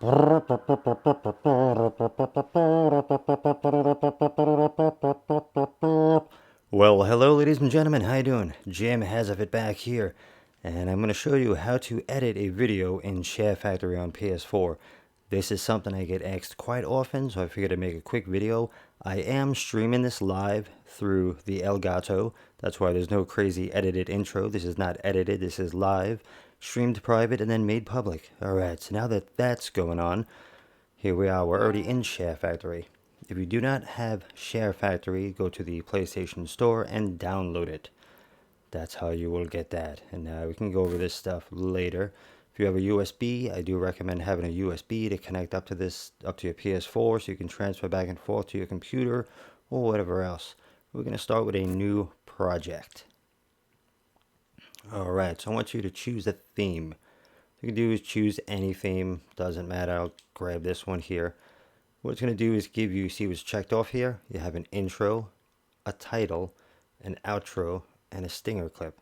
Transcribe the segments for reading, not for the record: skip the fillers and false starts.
Well, hello ladies and gentlemen, how you doing? Jim has of it back here, and I'm going to show you how to edit a video in ShareFactory on PS4. This is something I get asked quite often, so I figured I'd make a quick video. I am streaming this live through the Elgato. That's why there's no crazy edited intro. This is not edited, this is live, streamed private, and then made public. Alright, so now that that's going on, here we are, we're already in ShareFactory. If you do not have ShareFactory, go to the PlayStation Store and download it. That's how you will get that. And we can go over this stuff later. If you have a USB, I do recommend having a USB to connect up to your PS4 so you can transfer back and forth to your computer or whatever else. We're going to start with a new project. Alright, so I want you to choose a theme. What you can do is choose any theme, doesn't matter. I'll grab this one here. What it's going to do is give you, see what's checked off here? You have an intro, a title, an outro, and a stinger clip.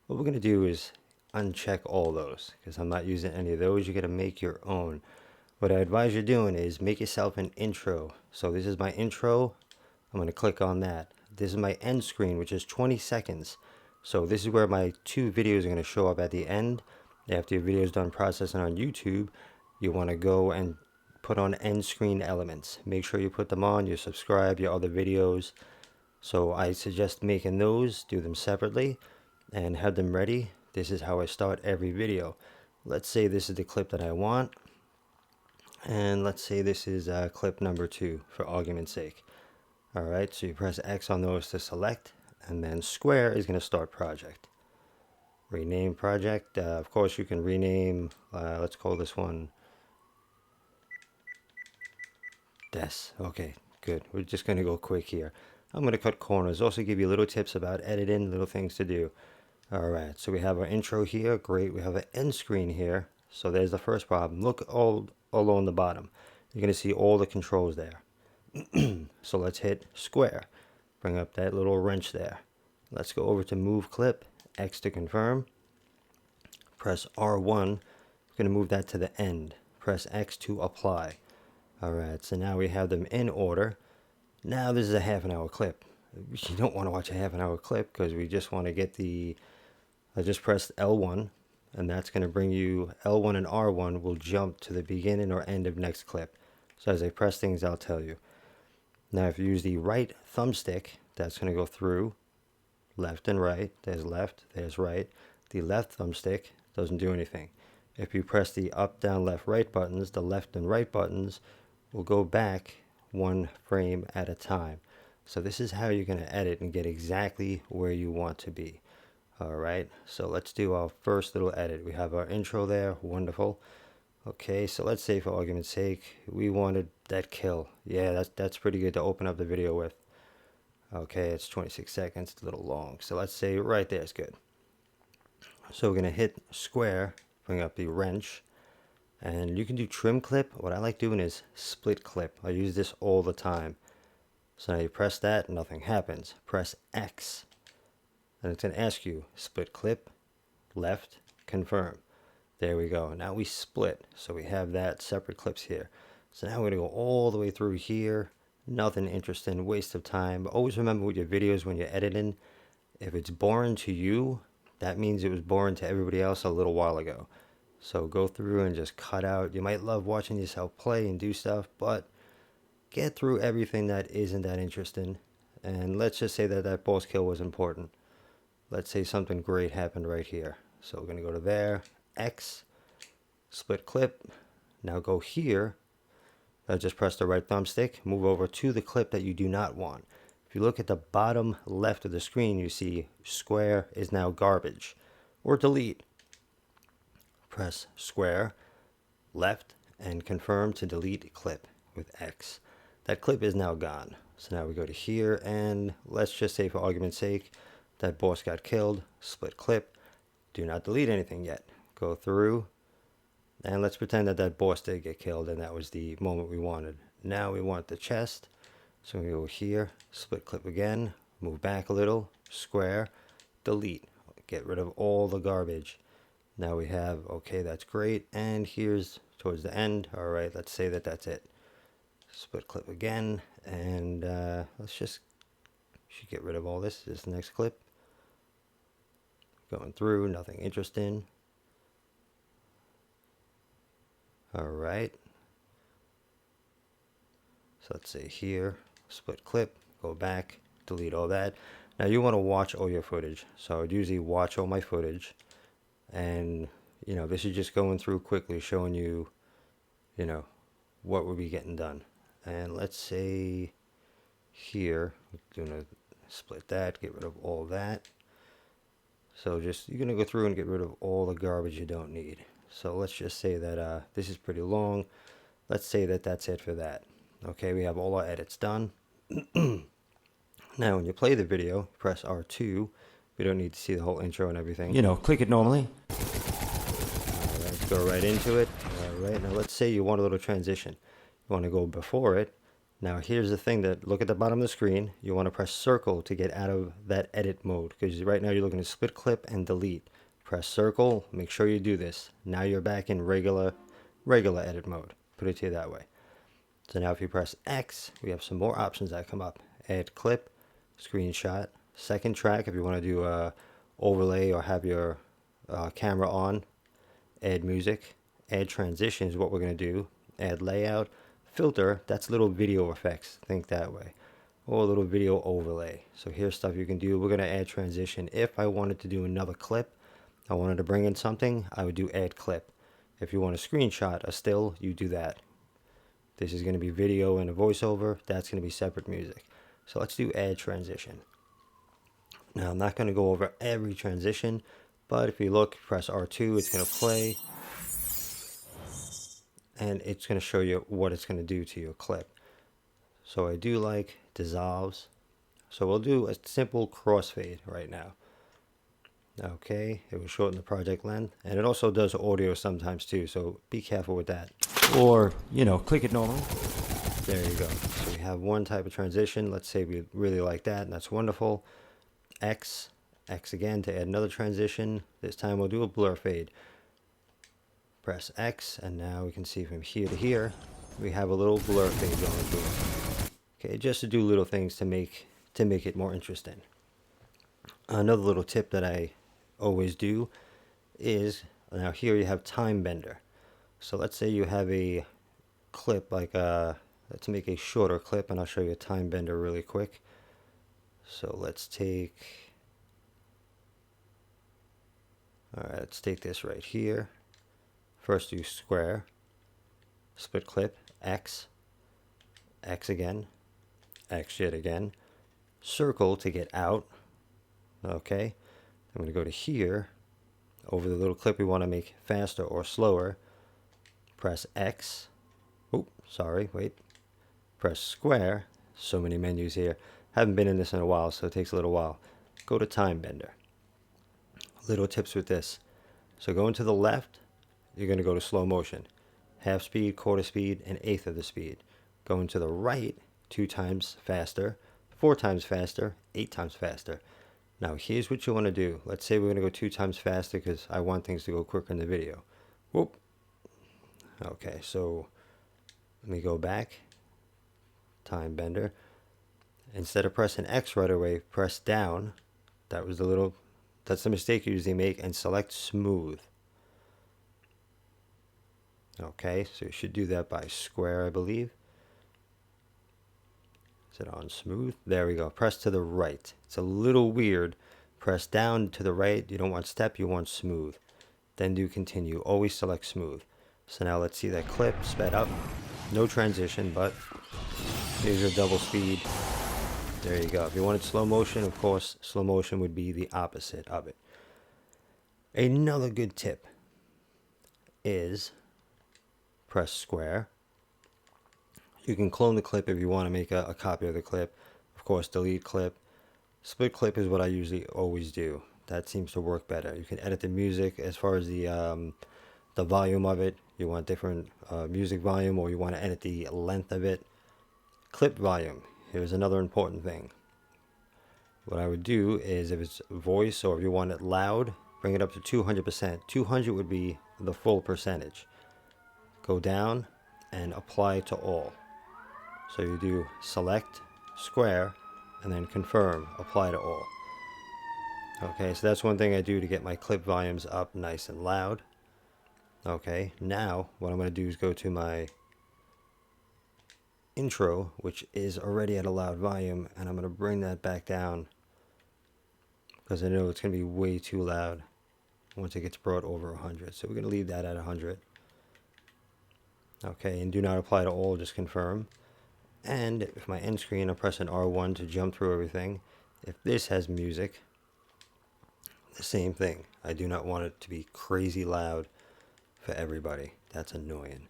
What we're going to do is uncheck all those because I'm not using any of those. You're going to make your own. What I advise you doing is make yourself an intro. So this is my intro. I'm going to click on that. This is my end screen, which is 20 seconds. So this is where my two videos are going to show up at the end. After your video is done processing on YouTube, you want to go and put on end screen elements. Make sure you put them on, you subscribe, your other videos. So I suggest making those, do them separately, and have them ready. This is how I start every video. Let's say this is the clip that I want. And let's say this is clip number 2 for argument's sake. Alright, so you press X on those to select, and then square is going to start project. Rename project. Of course, you can rename, let's call this one Des. Okay, good. We're just going to go quick here. I'm going to cut corners. Also give you little tips about editing, little things to do. Alright, so we have our intro here. Great. We have an end screen here. So there's the first problem. Look all along the bottom. You're going to see all the controls there. So let's hit square. Bring up that little wrench there. Let's go over to move clip. X to confirm. Press R1. We're going to move that to the end. Press X to apply. Alright, so now we have them in order. Now this is a half-an-hour clip. You don't want to watch a half-an-hour clip because we just want to get the... I just pressed L1, and that's going to bring you... L1 and R1 will jump to the beginning or end of next clip. So as I press things, I'll tell you. Now if you use the right thumbstick, that's going to go through left and right. There's left, there's right. The left thumbstick doesn't do anything. If you press the up, down, left, right buttons, the left and right buttons will go back one frame at a time. So this is how you're going to edit and get exactly where you want to be. Alright, so let's do our first little edit. We have our intro there, wonderful. Okay, so let's say for argument's sake, we wanted that kill. Yeah, that's pretty good to open up the video with. Okay, it's 26 seconds, it's a little long. So let's say right there is good. So we're going to hit square, bring up the wrench, and you can do trim clip. What I like doing is split clip. I use this all the time. So now you press that, nothing happens. Press X, and it's going to ask you split clip, left, confirm. There we go. Now we split, so we have that separate clips here. So now we're going to go all the way through here. Nothing interesting, waste of time. But always remember with your videos when you're editing, if it's boring to you, that means it was boring to everybody else a little while ago. So go through and just cut out. You might love watching yourself play and do stuff, but get through everything that isn't that interesting. And let's just say that that boss kill was important. Let's say something great happened right here. So we're going to go to there, X, split clip. Now go here. Just press the right thumbstick, move over to the clip that you do not want. If you look at the bottom left of the screen, you see square is now garbage, or delete. Press square, left, and confirm to delete clip with X. That clip is now gone. So now we go to here, and let's just say for argument's sake, that boss got killed, split clip. Do not delete anything yet. Go through. And let's pretend that that boss did get killed and that was the moment we wanted. Now we want the chest. So we go here, split clip again, move back a little, square, delete. Get rid of all the garbage. Now we have, okay, that's great. And here's towards the end. All right, let's say that that's it. Split clip again. And let's just, should get rid of all this. This next clip. Going through, nothing interesting. All right. So let's say here, split clip, go back, delete all that. Now you want to watch all your footage. So I would usually watch all my footage. And, you know, this is just going through quickly, showing you, you know, what will be getting done. And let's say here, I'm going to split that, get rid of all that. So just, you're going to go through and get rid of all the garbage you don't need. So let's just say that this is pretty long. Let's say that that's it for that. Okay, we have all our edits done. Now, when you play the video, press R2. We don't need to see the whole intro and everything. You know, click it normally. All right, let's go right into it. All right, now let's say you want a little transition. You want to go before it. Now, here's the thing that, look at the bottom of the screen. You want to press circle to get out of that edit mode. Because right now you're looking at split clip and delete. Press circle, make sure you do this. Now you're back in regular edit mode. Put it to you that way. So now if you press X, we have some more options that come up. Add clip, screenshot, second track if you want to do a overlay or have your camera on. Add music, add transition is what we're going to do. Add layout, filter, that's little video effects, think that way. Or a little video overlay. So here's stuff you can do. We're going to add transition. If I wanted to do another clip, I wanted to bring in something, I would do add clip. If you want a screenshot, a still, you do that. This is going to be video and a voiceover. That's going to be separate music. So let's do add transition. Now I'm not going to go over every transition, but if you look, press R2, it's going to play. And it's going to show you what it's going to do to your clip. So I do like dissolves. So we'll do a simple crossfade right now. Okay, it will shorten the project length. And it also does audio sometimes too, so be careful with that. Or, you know, click it normally. There you go. So we have one type of transition. Let's say we really like that, and that's wonderful. X again to add another transition. This time we'll do a blur fade. Press X, and now we can see from here to here, we have a little blur fade going through. Okay, just to do little things to make it more interesting. Another little tip that I always do is, now here you have time bender. So let's say you have a clip, like let's make a shorter clip, and I'll show you a time bender really quick. So let's take, all right, let's take this right here. First do square, split clip, X again, X yet again, circle to get out. Okay, I'm going to go to here. Over the little clip we want to make faster or slower. Press X. Oh, sorry, wait. Press square. So many menus here. Haven't been in this in a while, so it takes a little while. Go to time bender. Little tips with this. So going to the left, you're going to go to slow motion. Half speed, quarter speed, and eighth of the speed. Going to the right, 2 times faster, 4 times faster, 8 times faster. Now here's what you want to do. Let's say we're going to go 2 times faster because I want things to go quicker in the video. Whoop. Okay, so let me go back. Time bender. Instead of pressing X right away, press down. That's the mistake you usually make, and select smooth. Okay, so you should do that by square, I believe. Is it on smooth? There we go. Press to the right. It's a little weird. Press down to the right. You don't want step, you want smooth. Then do continue. Always select smooth. So now let's see that clip sped up. No transition, but here's your double speed. There you go. If you wanted slow motion, of course, slow motion would be the opposite of it. Another good tip is press square. You can clone the clip if you want to make a copy of the clip. Of course, delete clip. Split clip is what I usually always do. That seems to work better. You can edit the music as far as the volume of it. You want different music volume, or you want to edit the length of it. Clip volume. Here's another important thing. What I would do is, if it's voice or if you want it loud, bring it up to 200%. 200 would be the full percentage. Go down and apply to all. So you do select, square, and then confirm, apply to all. Okay, so that's one thing I do to get my clip volumes up nice and loud. Okay, now what I'm going to do is go to my intro, which is already at a loud volume, and I'm going to bring that back down because I know it's going to be way too loud once it gets brought over 100. So we're going to leave that at 100. Okay, and do not apply to all, just confirm. And if my end screen, I'm pressing R1 to jump through everything. If this has music, the same thing. I do not want it to be crazy loud for everybody. That's annoying.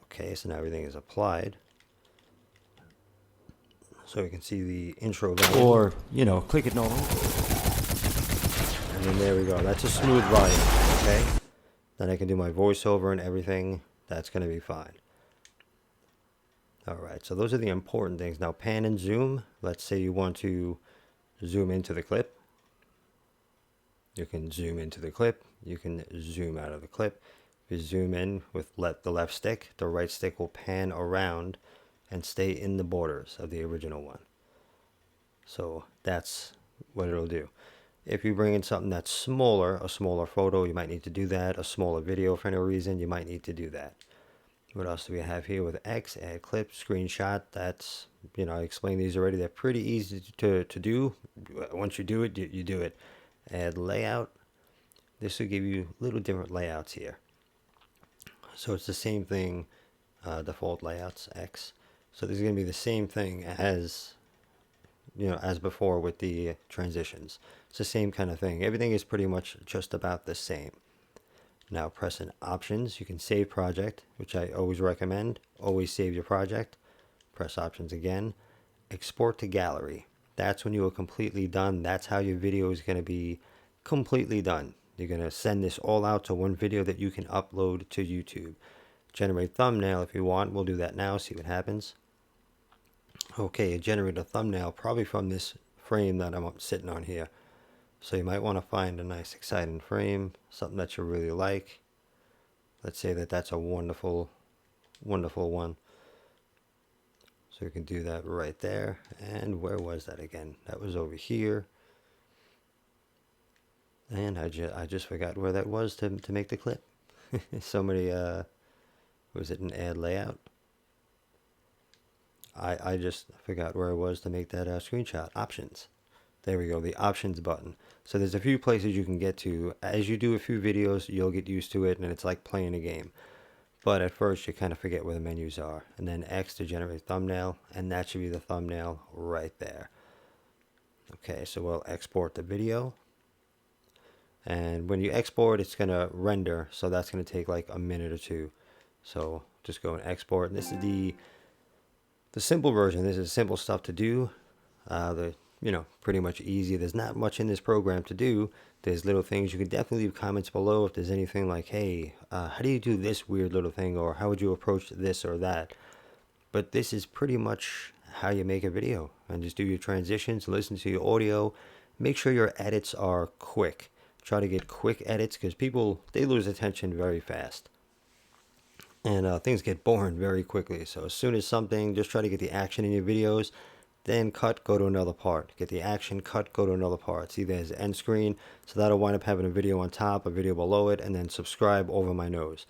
Okay, so now everything is applied. So we can see the intro volume. Or, click it normally. And then there we go. That's a smooth volume, okay? Then I can do my voiceover and everything. That's going to be fine. Alright, so those are the important things. Now pan and zoom. Let's say you want to zoom into the clip. You can zoom into the clip. You can zoom out of the clip. If you zoom in with the left stick, the right stick will pan around and stay in the borders of the original one. So that's what it'll do. If you bring in something that's smaller, a smaller photo, you might need to do that. A smaller video for any reason, you might need to do that. What else do we have here with X? Add clip, screenshot. That's, I explained these already. They're pretty easy to do. Once you do it, you do it. Add layout. This will give you little different layouts here. So it's the same thing, default layouts, X. So this is going to be the same thing as, as before with the transitions. It's the same kind of thing. Everything is pretty much just about the same. Now pressing options, you can save project, which I always recommend. Always save your project. Press options again. Export to gallery. That's when you are completely done. That's how your video is going to be completely done. You're going to send this all out to one video that you can upload to YouTube. Generate thumbnail if you want. We'll do that now, see what happens. Okay, generate a thumbnail probably from this frame that I'm sitting on here. So you might want to find a nice exciting frame, something that you really like. Let's say that's a wonderful, wonderful one. So you can do that right there. And where was that again? That was over here. And I just forgot where that was to make the clip. So many, was it an add layout? I just forgot where it was to make that screenshot. Options. There we go, the options button. So there's a few places you can get to. As you do a few videos, you'll get used to it, and it's like playing a game. But at first, you kind of forget where the menus are. And then X to generate thumbnail, and that should be the thumbnail right there. Okay, so we'll export the video. And when you export, it's going to render, so that's going to take like a minute or two. So just go and export. And this is the simple version. This is simple stuff to do. Pretty much easy. There's not much in this program to do. There's little things. You can definitely leave comments below if there's anything like, hey, how do you do this weird little thing, or how would you approach this or that? But this is pretty much how you make a video. And just do your transitions, listen to your audio. Make sure your edits are quick. Try to get quick edits, because people, they lose attention very fast. And things get boring very quickly. So as soon as something, just try to get the action in your videos. Then cut, go to another part. Get the action, cut, go to another part. See, there's end screen. So that'll wind up having a video on top, a video below it, and then subscribe over my nose.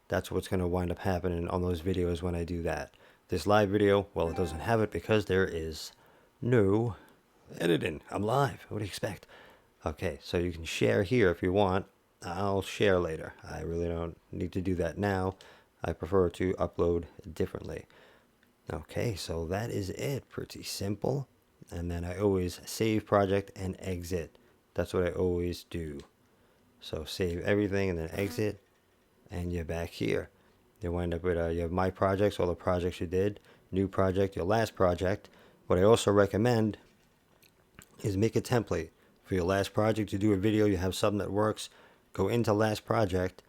That's what's going to wind up happening on those videos when I do that. This live video, well, it doesn't have it because there is no editing. I'm live. What do you expect? Okay, so you can share here if you want. I'll share later. I really don't need to do that now. I prefer to upload differently. Okay, so that is it. Pretty simple. And then I always save project and exit. That's what I always do. So save everything and then exit, and you're back here. You wind up with you have my projects, all the projects you did, new project, your last project. What I also recommend is make a template for your last project. You do a video, you have something that works, go into last project,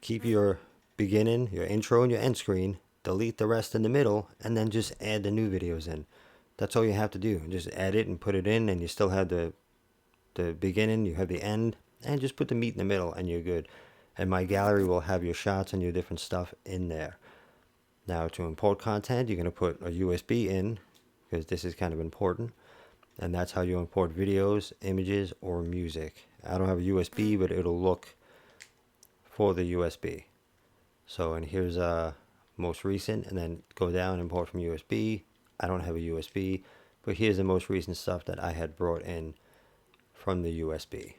keep your beginning, your intro, and your end screen. Delete the rest in the middle, and then just add the new videos in. That's all you have to do. Just add it and put it in, and you still have the the beginning, you have the end, and just put the meat in the middle, and you're good. And my gallery will have your shots and your different stuff in there. Now, to import content, you're going to put a USB in, because this is kind of important. And that's how you import videos, images, or music. I don't have a USB, but it'll look for the USB. So, and here's most recent, and then go down, import from USB. I don't have a USB, but here's the most recent stuff that I had brought in from the USB.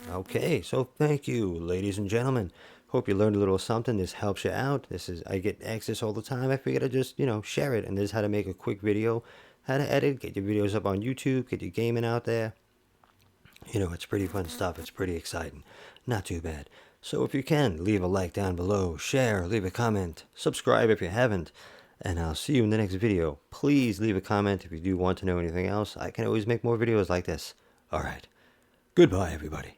Okay, so thank you, ladies and gentlemen. Hope you learned a little something. This helps you out. I get access all the time. I figured I'd just, share it. And this is how to make a quick video, how to edit, get your videos up on YouTube, get your gaming out there. It's pretty fun stuff. It's pretty exciting. Not too bad. So if you can, leave a like down below, share, leave a comment, subscribe if you haven't, and I'll see you in the next video. Please leave a comment if you do want to know anything else. I can always make more videos like this. Alright. Goodbye, everybody.